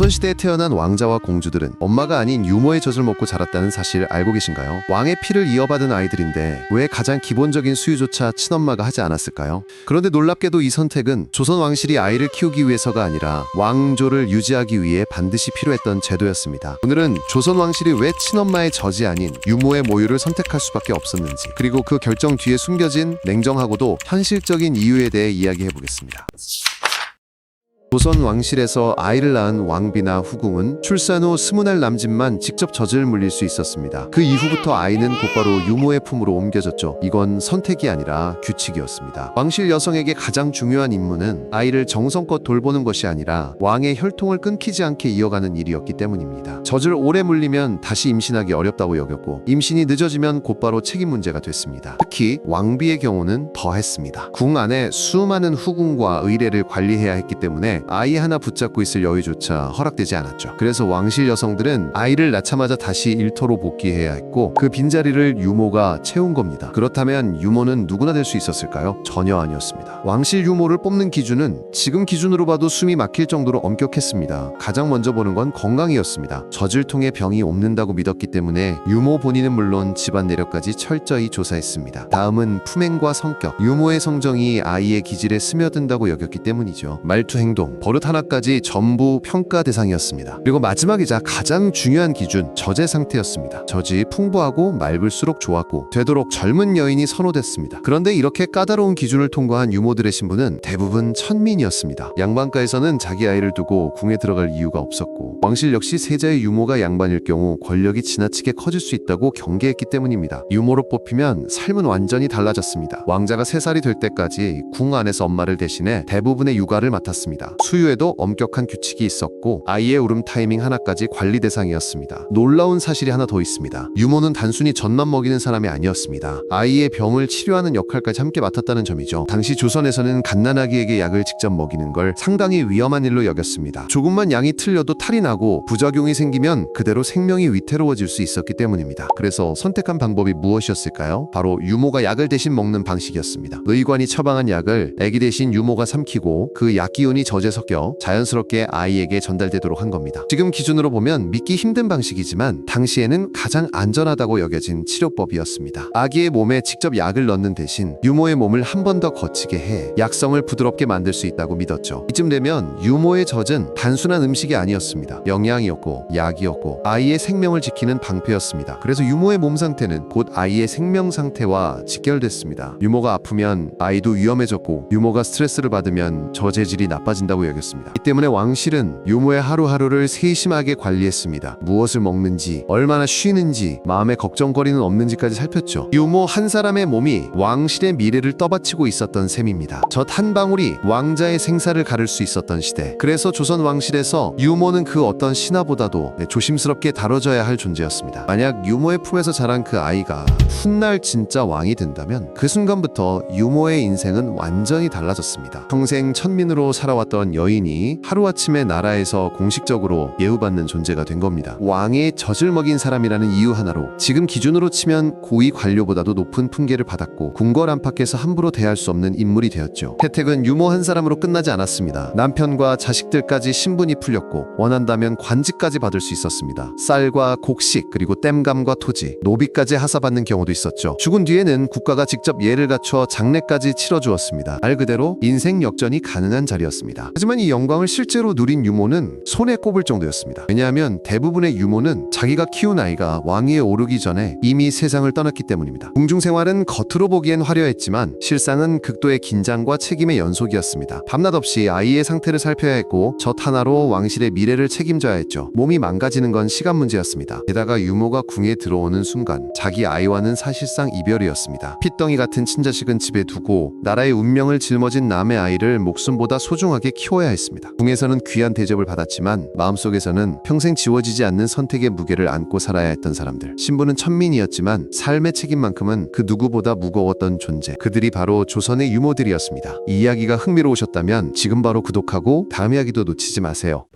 조선시대에 태어난 왕자와 공주들은 엄마가 아닌 유모의 젖을 먹고 자랐다는 사실 알고 계신가요? 왕의 피를 이어받은 아이들인데 왜 가장 기본적인 수유조차 친엄마가 하지 않았을까요? 그런데 놀랍게도 이 선택은 조선 왕실이 아이를 키우기 위해서가 아니라 왕조를 유지하기 위해 반드시 필요했던 제도였습니다. 오늘은 조선 왕실이 왜 친엄마의 젖이 아닌 유모의 모유를 선택할 수밖에 없었는지, 그리고 그 결정 뒤에 숨겨진 냉정하고도 현실적인 이유에 대해 이야기해보겠습니다. 조선 왕실에서 아이를 낳은 왕비나 후궁은 출산 후 20날 남짓만 직접 젖을 물릴 수 있었습니다. 그 이후부터 아이는 곧바로 유모의 품으로 옮겨졌죠. 이건 선택이 아니라 규칙이었습니다. 왕실 여성에게 가장 중요한 임무는 아이를 정성껏 돌보는 것이 아니라 왕의 혈통을 끊기지 않게 이어가는 일이었기 때문입니다. 젖을 오래 물리면 다시 임신하기 어렵다고 여겼고, 임신이 늦어지면 곧바로 책임 문제가 됐습니다. 특히 왕비의 경우는 더했습니다. 궁 안에 수많은 후궁과 의례를 관리해야 했기 때문에 아이 하나 붙잡고 있을 여유조차 허락되지 않았죠. 그래서 왕실 여성들은 아이를 낳자마자 다시 일터로 복귀해야 했고, 그 빈자리를 유모가 채운 겁니다. 그렇다면 유모는 누구나 될 수 있었을까요? 전혀 아니었습니다. 왕실 유모를 뽑는 기준은 지금 기준으로 봐도 숨이 막힐 정도로 엄격했습니다. 가장 먼저 보는 건 건강이었습니다. 젖을 통해 병이 옮는다고 믿었기 때문에 유모 본인은 물론 집안 내력까지 철저히 조사했습니다. 다음은 품행과 성격, 유모의 성정이 아이의 기질에 스며든다고 여겼기 때문이죠. 말투, 행동, 버릇 하나까지 전부 평가 대상이었습니다. 그리고 마지막이자 가장 중요한 기준, 젖의 상태였습니다. 젖이 풍부하고 맑을수록 좋았고, 되도록 젊은 여인이 선호됐습니다. 그런데 이렇게 까다로운 기준을 통과한 유모들의 신부는 대부분 천민이었습니다. 양반가에서는 자기 아이를 두고 궁에 들어갈 이유가 없었고, 왕실 역시 세자의 유모가 양반일 경우 권력이 지나치게 커질 수 있다고 경계했기 때문입니다. 유모로 뽑히면 삶은 완전히 달라졌습니다. 왕자가 3살이 될 때까지 궁 안에서 엄마를 대신해 대부분의 육아를 맡았습니다. 수유에도 엄격한 규칙이 있었고, 아이의 울음 타이밍 하나까지 관리 대상이었습니다. 놀라운 사실이 하나 더 있습니다. 유모는 단순히 젖만 먹이는 사람이 아니었습니다. 아이의 병을 치료하는 역할까지 함께 맡았다는 점이죠. 당시 조선에서는 갓난아기에게 약을 직접 먹이는 걸 상당히 위험한 일로 여겼습니다. 조금만 양이 틀려도 탈이 나고 부작용이 생기면 그대로 생명이 위태로워질 수 있었기 때문입니다. 그래서 선택한 방법이 무엇이었을까요? 바로 유모가 약을 대신 먹는 방식이었습니다. 의관이 처방한 약을 아기 대신 유모가 삼키고, 그 약 기운이 젖에 섞여 자연스럽게 아이에게 전달되도록 한 겁니다. 지금 기준으로 보면 믿기 힘든 방식이지만 당시에는 가장 안전하다고 여겨진 치료법이었습니다. 아기의 몸에 직접 약을 넣는 대신 유모의 몸을 한 번 더 거치게 해 약성을 부드럽게 만들 수 있다고 믿었죠. 이쯤 되면 유모의 젖은 단순한 음식이 아니었습니다. 영양이었고 약이었고 아이의 생명을 지키는 방패였습니다. 그래서 유모의 몸 상태는 곧 아이의 생명 상태와 직결됐습니다. 유모가 아프면 아이도 위험해졌고, 유모가 스트레스를 받으면 젖의 나빠진다고 여겼습니다. 이 때문에 왕실은 유모의 하루하루를 세심하게 관리했습니다. 무엇을 먹는지, 얼마나 쉬는지, 마음에 걱정거리는 없는지까지 살폈죠. 유모 한 사람의 몸이 왕실의 미래를 떠받치고 있었던 셈입니다. 젖 한 방울이 왕자의 생사를 가를 수 있었던 시대. 그래서 조선 왕실에서 유모는 그 어떤 신하보다도 조심스럽게 다뤄져야 할 존재였습니다. 만약 유모의 품에서 자란 그 아이가 훗날 진짜 왕이 된다면 그 순간부터 유모의 인생은 완전히 달라졌습니다. 평생 천민으로 살아왔던 여인이 하루아침에 나라에서 공식적으로 예우받는 존재가 된 겁니다. 왕의 젖을 먹인 사람이라는 이유 하나로 지금 기준으로 치면 고위 관료보다도 높은 품계를 받았고, 궁궐 안팎에서 함부로 대할 수 없는 인물이 되었죠. 혜택은 유모 한 사람으로 끝나지 않았습니다. 남편과 자식들까지 신분이 풀렸고, 원한다면 관직까지 받을 수 있었습니다. 쌀과 곡식, 그리고 땔감과 토지, 노비까지 하사받는 경우도 있었죠. 죽은 뒤에는 국가가 직접 예를 갖춰 장례까지 치러주었습니다. 말 그대로 인생 역전이 가능한 자리였습니다. 하지만 이 영광을 실제로 누린 유모는 손에 꼽을 정도였습니다. 왜냐하면 대부분의 유모는 자기가 키운 아이가 왕위에 오르기 전에 이미 세상을 떠났기 때문입니다. 궁중생활은 겉으로 보기엔 화려했지만 실상은 극도의 긴장과 책임의 연속이었습니다. 밤낮 없이 아이의 상태를 살펴야 했고, 젖 하나로 왕실의 미래를 책임져야 했죠. 몸이 망가지는 건 시간 문제였습니다. 게다가 유모가 궁에 들어오는 순간 자기 아이와는 사실상 이별이었습니다. 핏덩이 같은 친자식은 집에 두고 나라의 운명을 짊어진 남의 아이를 목숨보다 소중하게 키워야 했습니다. 궁에서는 귀한 대접을 받았지만 마음속에서는 평생 지워지지 않는 선택의 무게를 안고 살아야 했던 사람들. 신부는 천민이었지만 삶의 책임만큼은 그 누구보다 무거웠던 존재. 그들이 바로 조선의 유모들이었습니다. 이 이야기가 흥미로우셨다면 지금 바로 구독하고 다음 이야기도 놓치지 마세요.